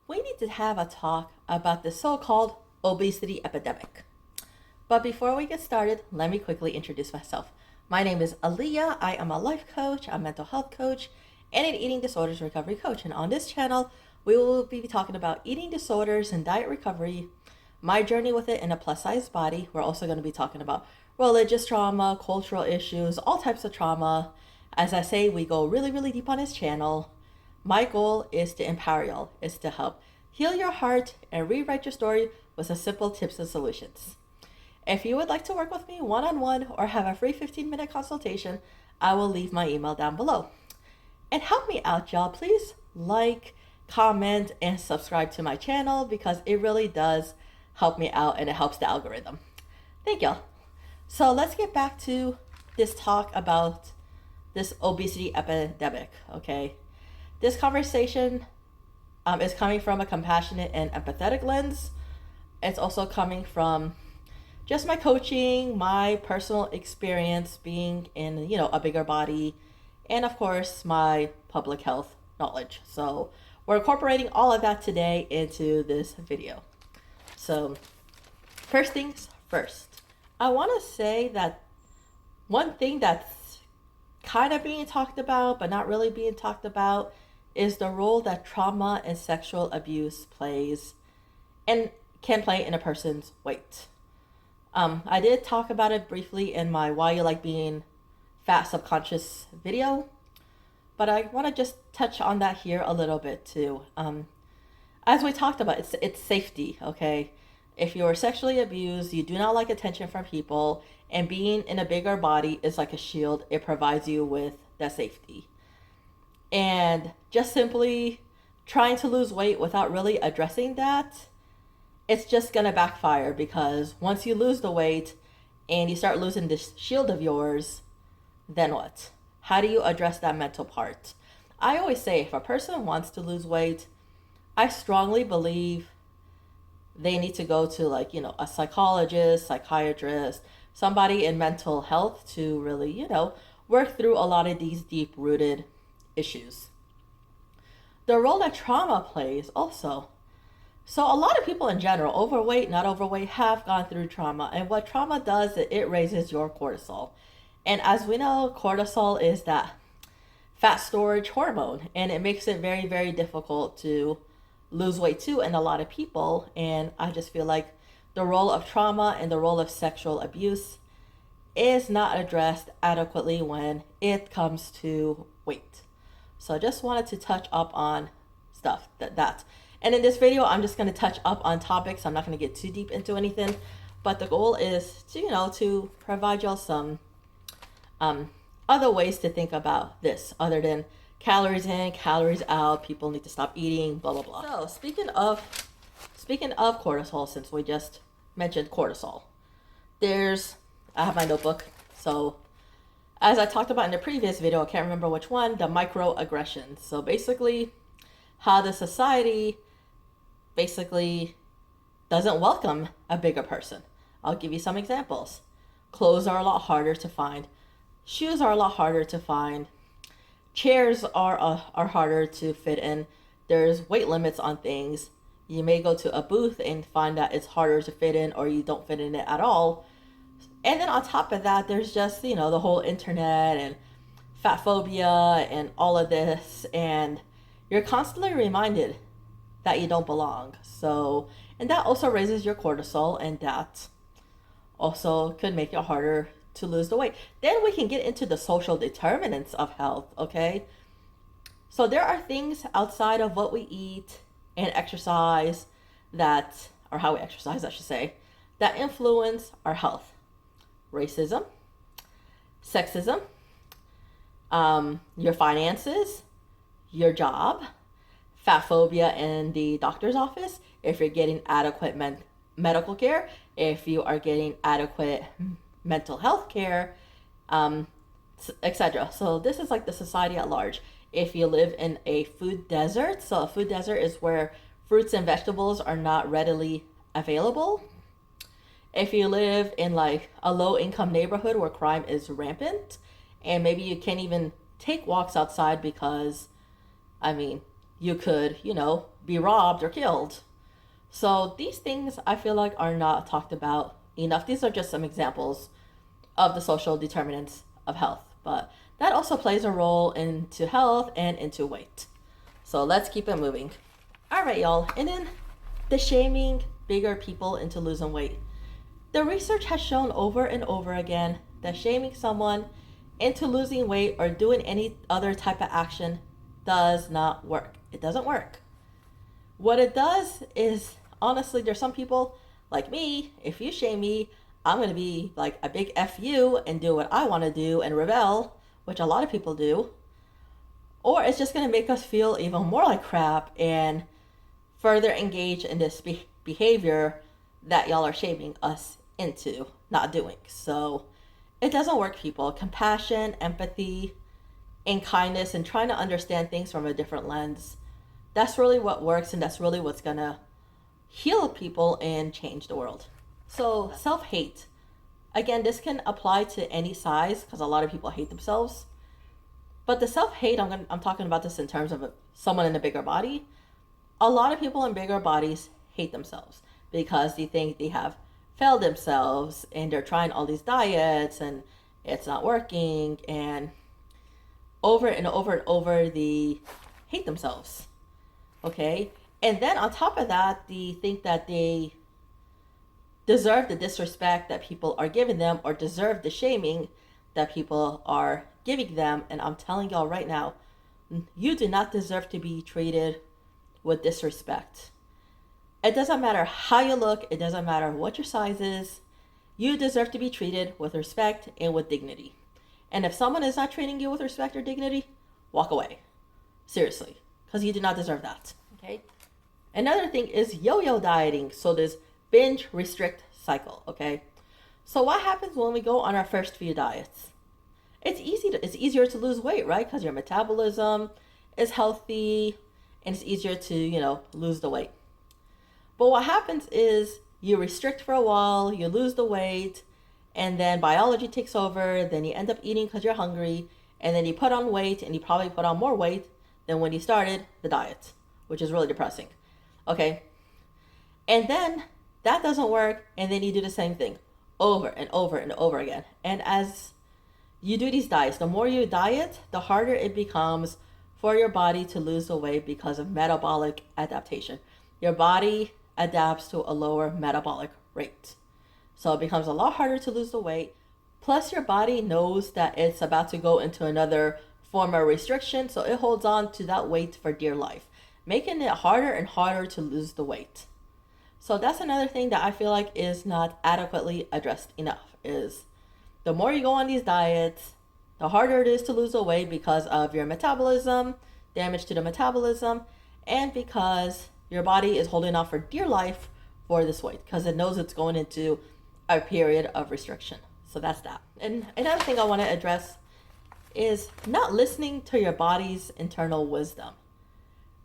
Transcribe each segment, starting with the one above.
we need to have a talk about the so-called obesity epidemic. But before we get started, let me quickly introduce myself. My name is Aaliyah. I am a life coach, a mental health coach, and an eating disorders recovery coach. And on this channel, we will be talking about eating disorders and diet recovery, my journey with it in a plus-size body. We're also going to be talking about religious trauma, cultural issues, all types of trauma. As I say, we go really, really deep on this channel. My goal is to empower y'all, is to help heal your heart and rewrite your story with some simple tips and solutions. If you would like to work with me one-on-one or have a free 15-minute consultation, I will leave my email down below. And help me out, y'all. Please like, comment, and subscribe to my channel because it really does help me out and it helps the algorithm. Thank y'all. So let's get back to this talk about this obesity epidemic, okay? This conversation is coming from a compassionate and empathetic lens. It's also coming from just my coaching, my personal experience being in, a bigger body, and of course, my public health knowledge. So we're incorporating all of that today into this video. So first things first, I want to say that one thing that's kind of being talked about, but not really being talked about, is the role that trauma and sexual abuse plays and can play in a person's weight. I did talk about it briefly in my Why You Like Being Fat Subconscious video, but I want to just touch on that here a little bit too. As we talked about, it's safety, okay? If you're sexually abused, you do not like attention from people, and being in a bigger body is like a shield. It provides you with that safety. And just simply trying to lose weight without really addressing that, it's just going to backfire, because once you lose the weight and you start losing this shield of yours, then what? How do you address that mental part? I always say if a person wants to lose weight, I strongly believe they need to go to a psychologist, psychiatrist, somebody in mental health to really, work through a lot of these deep-rooted issues. The role that trauma plays also. So a lot of people in general, overweight, not overweight, have gone through trauma. And what trauma does is it raises your cortisol. And as we know, cortisol is that fat storage hormone. And it makes it very, very difficult to lose weight too in a lot of people. And I just feel like the role of trauma and the role of sexual abuse is not addressed adequately when it comes to weight. So I just wanted to touch up on stuff that. And in this video, I'm just going to touch up on topics. I'm not going to get too deep into anything, but the goal is to, to provide y'all some other ways to think about this other than calories in, calories out, people need to stop eating, blah, blah, blah. So speaking of cortisol, since we just mentioned cortisol, I have my notebook. So as I talked about in the previous video, I can't remember which one, the microaggressions. So basically how the society basically doesn't welcome a bigger person. I'll give you some examples. Clothes are a lot harder to find. Shoes are a lot harder to find. Chairs are harder to fit in. There's weight limits on things. You may go to a booth and find that it's harder to fit in, or you don't fit in it at all. And then on top of that, there's just, the whole internet and fat phobia and all of this. And you're constantly reminded that you don't belong. So, and that also raises your cortisol, and that also could make it harder to lose the weight. Then we can get into the social determinants of health, okay? So there are things outside of what we eat and exercise or how we exercise, I should say, that influence our health. Racism, sexism, your finances, your job, fat phobia in the doctor's office, if you're getting adequate medical care, if you are getting adequate mental health care, etc. So this is like the society at large. If you live in a food desert, so a food desert is where fruits and vegetables are not readily available. If you live in like a low income neighborhood where crime is rampant, and maybe you can't even take walks outside because, you could, be robbed or killed. So these things I feel like are not talked about enough. These are just some examples of the social determinants of health, but that also plays a role into health and into weight. So let's keep it moving. All right, y'all. And then the shaming bigger people into losing weight. The research has shown over and over again that shaming someone into losing weight or doing any other type of action does not work. It doesn't work. What it does is, honestly, there's some people like me, if you shame me, I'm going to be like a big F you and do what I want to do and rebel, which a lot of people do. Or it's just going to make us feel even more like crap and further engage in this behavior that y'all are shaming us into not doing. So it doesn't work, people. Compassion, empathy, and kindness, and trying to understand things from a different lens. That's really what works, and that's really what's going to heal people and change the world. So self-hate. Again, this can apply to any size because a lot of people hate themselves. But the self-hate, I'm talking about this in terms of someone in a bigger body. A lot of people in bigger bodies hate themselves because they think they have failed themselves and they're trying all these diets and it's not working, and over and over and over they hate themselves. Okay? And then on top of that, they think that they deserve the disrespect that people are giving them or deserve the shaming that people are giving them. And I'm telling y'all right now, you do not deserve to be treated with disrespect. It doesn't matter how you look. It doesn't matter what your size is. You deserve to be treated with respect and with dignity. And if someone is not treating you with respect or dignity, walk away. Seriously, because you do not deserve that. Okay? Another thing is yo-yo dieting. So this binge restrict cycle. Okay? So what happens when we go on our first few diets? It's easier to lose weight, right? Because your metabolism is healthy and it's easier to, lose the weight. But what happens is you restrict for a while, you lose the weight, and then biology takes over, then you end up eating because you're hungry, and then you put on weight, and you probably put on more weight than when you started the diet, which is really depressing. Okay? And then that doesn't work, and then you do the same thing over and over and over again. And as you do these diets, the more you diet, the harder it becomes for your body to lose the weight because of metabolic adaptation. Your body adapts to a lower metabolic rate. So it becomes a lot harder to lose the weight. Plus your body knows that it's about to go into another form of restriction, so it holds on to that weight for dear life, making it harder and harder to lose the weight. So that's another thing that I feel like is not adequately addressed enough, is the more you go on these diets, the harder it is to lose the weight because of your metabolism, damage to the metabolism, and because your body is holding on for dear life for this weight because it knows it's going into a period of restriction. So that's that. And another thing I want to address is not listening to your body's internal wisdom.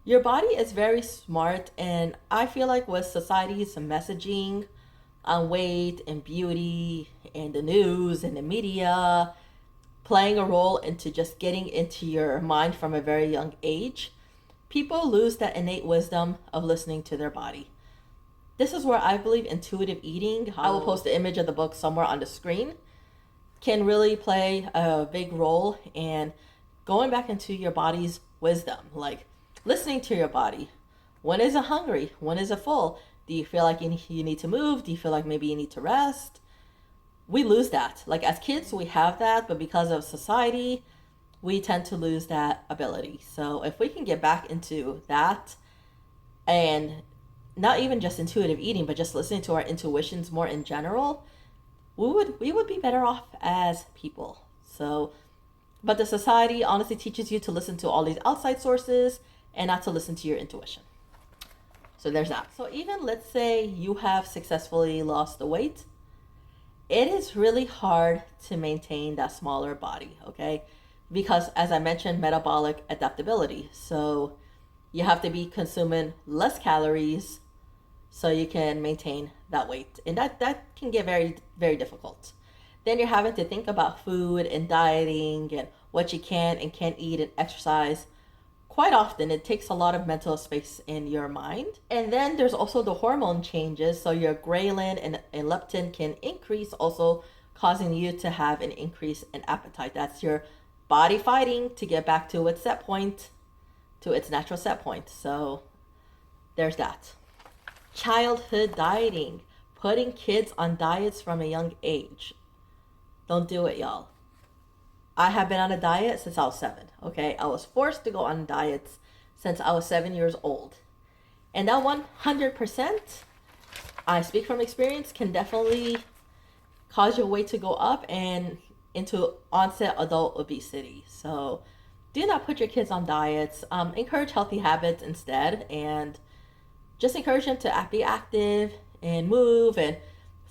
Your body is very smart, and I feel like with society's messaging on weight and beauty and the news and the media playing a role into just getting into your mind from a very young age, people lose that innate wisdom of listening to their body. This is where I believe intuitive eating, I will post the image of the book somewhere on the screen, can really play a big role in going back into your body's wisdom. Like listening to your body. When is it hungry? When is it full? Do you feel like you need to move? Do you feel like maybe you need to rest? We lose that. Like as kids, we have that, but because of society, we tend to lose that ability. So if we can get back into that, and not even just intuitive eating, but just listening to our intuitions more in general, we would be better off as people. So, but the society honestly teaches you to listen to all these outside sources and not to listen to your intuition. So there's that. So even let's say you have successfully lost the weight, it is really hard to maintain that smaller body, okay? Because as I mentioned, metabolic adaptability. So you have to be consuming less calories so you can maintain that weight. And that can get very, very difficult. Then you're having to think about food and dieting and what you can and can't eat and exercise quite often it takes a lot of mental space in your mind. And then there's also the hormone changes. So your ghrelin and leptin can increase, also causing you to have an increase in appetite. That's your body fighting to get back to its set point, to its natural set point. So there's that. Childhood dieting, putting kids on diets from a young age. Don't do it, y'all. I have been on a diet since I was 7, okay? I was forced to go on diets since I was 7 years old. And that 100%, I speak from experience, can definitely cause your weight to go up and into onset adult obesity. So do not put your kids on diets. Encourage healthy habits instead, and just encourage them to be active and move and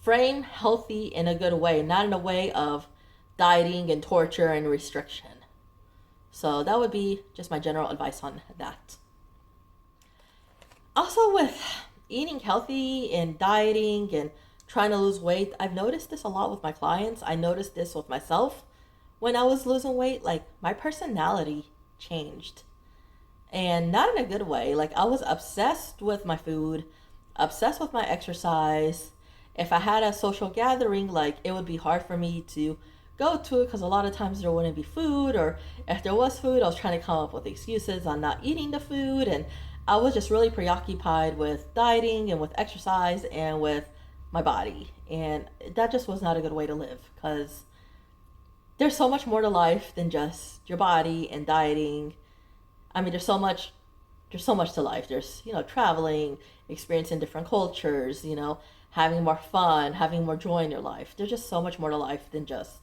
frame healthy in a good way, not in a way of dieting and torture and restriction. So that would be just my general advice on that. Also, with eating healthy and dieting and trying to lose weight, I've noticed this a lot with my clients. I noticed this with myself when I was losing weight. Like, my personality changed, and not in a good way. Like, I was obsessed with my food, obsessed with my exercise. If I had a social gathering, like, it would be hard for me to go to it because a lot of times there wouldn't be food, or if there was food, I was trying to come up with excuses on not eating the food. And I was just really preoccupied with dieting and with exercise and with my body, and that just was not a good way to live, because there's so much more to life than just your body and dieting. I mean, there's so much to life. There's, traveling, experiencing different cultures, having more fun, having more joy in your life. There's just so much more to life than just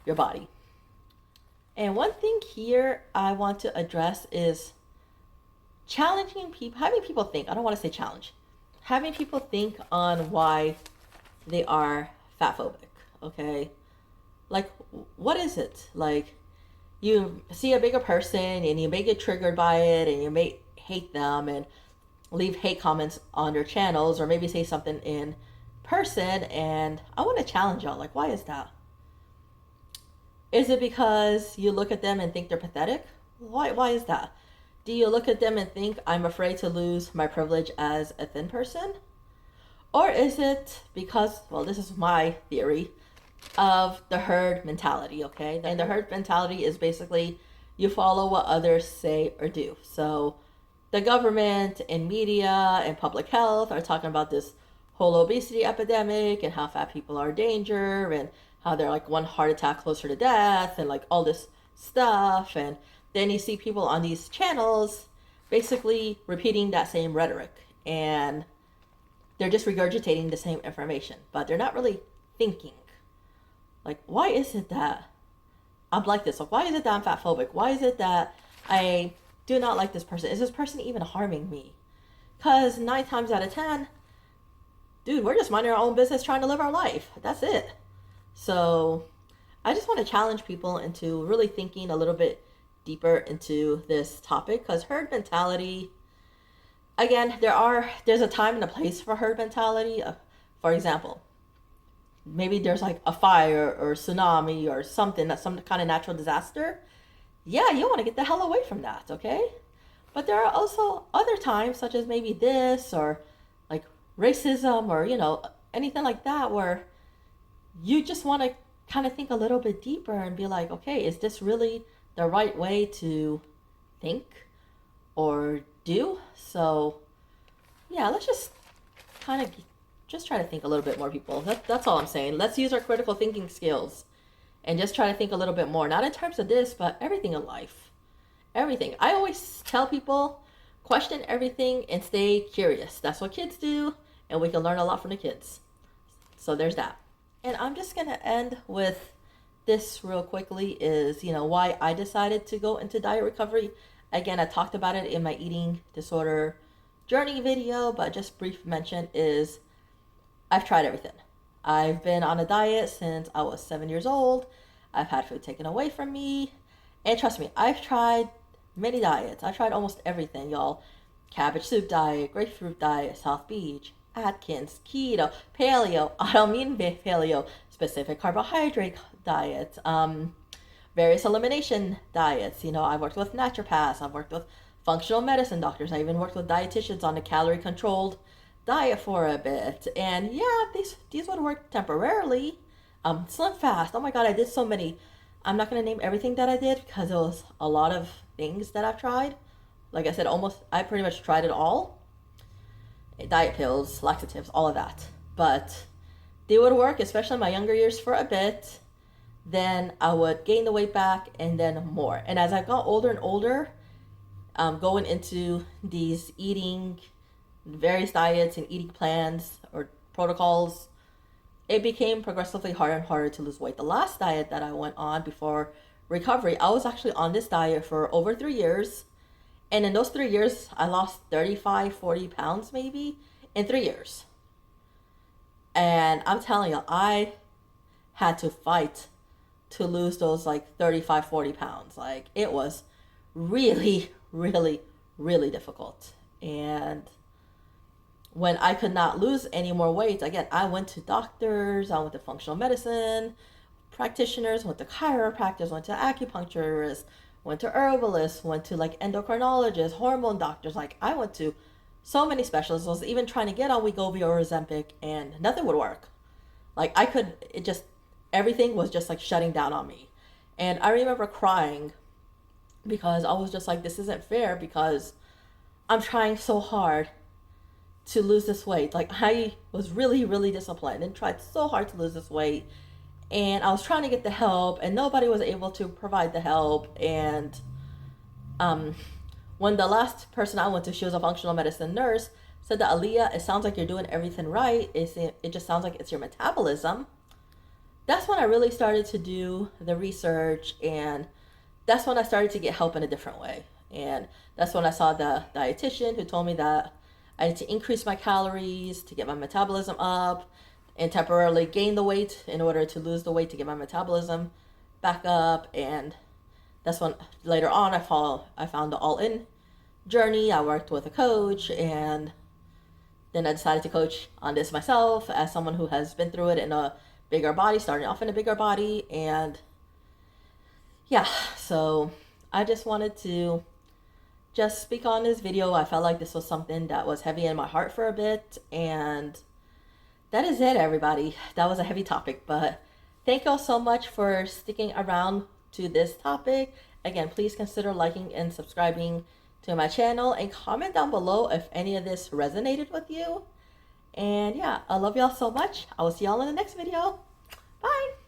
your body. And one thing here I want to address is challenging people, having people think. I don't want to say challenge. Having people think on why they are fat phobic, okay? Like, what is it? Like, you see a bigger person and you may get triggered by it, and you may hate them and leave hate comments on their channels, or maybe say something in person. And I want to challenge y'all. Like, why is that? Is it because you look at them and think they're pathetic? Why is that? Do you look at them and think, I'm afraid to lose my privilege as a thin person? Or is it because, well, this is my theory of the herd mentality, okay? And the herd mentality is basically you follow what others say or do. So the government and media and public health are talking about this whole obesity epidemic and how fat people are a danger and how they're like one heart attack closer to death and like all this stuff. And then you see people on these channels basically repeating that same rhetoric, and they're just regurgitating the same information, but they're not really thinking. Like, why is it that I'm like this? Like, why is it that I'm fat phobic? Why is it that I do not like this person? Is this person even harming me? Because 9 times out of 10, dude, we're just minding our own business, trying to live our life. That's it. So I just want to challenge people into really thinking a little bit deeper into this topic, because herd mentality, again, there's a time and a place for herd mentality. For example, maybe there's like a fire or tsunami or something, that's some kind of natural disaster. Yeah, you want to get the hell away from that, okay? But there are also other times, such as maybe this, or like racism, or anything like that, where you just want to kind of think a little bit deeper and be like, okay, is this really the right way to think or do? So yeah, let's just kind of just try to think a little bit more, people. That's all I'm saying. Let's use our critical thinking skills and just try to think a little bit more, not in terms of this, but everything in life. Everything. I always tell people, question everything and stay curious. That's what kids do, and we can learn a lot from the kids. So there's that. And I'm just going to end with this real quickly is, why I decided to go into diet recovery. Again, I talked about it in my eating disorder journey video, but just brief mention is I've tried everything. I've been on a diet since I was 7 years old. I've had food taken away from me. And trust me, I've tried many diets. I've tried almost everything, y'all. Cabbage soup diet, grapefruit diet, South Beach, Atkins, keto, paleo, autoimmune paleo, specific carbohydrate diets, various elimination diets. I've worked with naturopaths, I've worked with functional medicine doctors. I even worked with dietitians on a calorie controlled diet for a bit. And yeah, these would work temporarily. Slim Fast. Oh my God, I did so many. I'm not gonna name everything that I did because it was a lot of things that I've tried. Like I said, I pretty much tried it all. Diet pills, laxatives, all of that. But they would work, especially in my younger years, for a bit. Then I would gain the weight back and then more. And as I got older and older, going into these eating various diets and eating plans or protocols, it became progressively harder and harder to lose weight. The last diet that I went on before recovery, I was actually on this diet for over 3 years. And in those 3 years, I lost 35, 40 pounds maybe in 3 years. And I'm telling you, I had to fight to lose those like 35, 40 pounds. Like it was really, really, really difficult. And when I could not lose any more weight, again, I went to doctors, I went to functional medicine practitioners, went to chiropractors, went to acupuncturists, went to herbalists, went to like endocrinologists, hormone doctors. Like I went to so many specialists. I was even trying to get on Wegovy or Ozempic and nothing would work. Like everything was just like shutting down on me. And I remember crying because I was just like, this isn't fair because I'm trying so hard to lose this weight. Like I was really, really disciplined and tried so hard to lose this weight. And I was trying to get the help and nobody was able to provide the help. And when the last person I went to, she was a functional medicine nurse, said that, Aaliyah, it sounds like you're doing everything right. It just sounds like it's your metabolism. That's when I really started to do the research, and that's when I started to get help in a different way. And that's when I saw the dietitian who told me that I need to increase my calories to get my metabolism up and temporarily gain the weight in order to lose the weight to get my metabolism back up. And that's when later on I found the all-in journey. I worked with a coach, and then I decided to coach on this myself as someone who has been through it in a bigger body, starting off in a bigger body. And yeah, so I just wanted to just speak on this video. I felt like this was something that was heavy in my heart for a bit, and that is it, everybody. That was a heavy topic, but thank y'all so much for sticking around to this topic. Again, please consider liking and subscribing to my channel and comment down below if any of this resonated with you. And yeah, I love y'all so much. I will see y'all in the next video. Bye.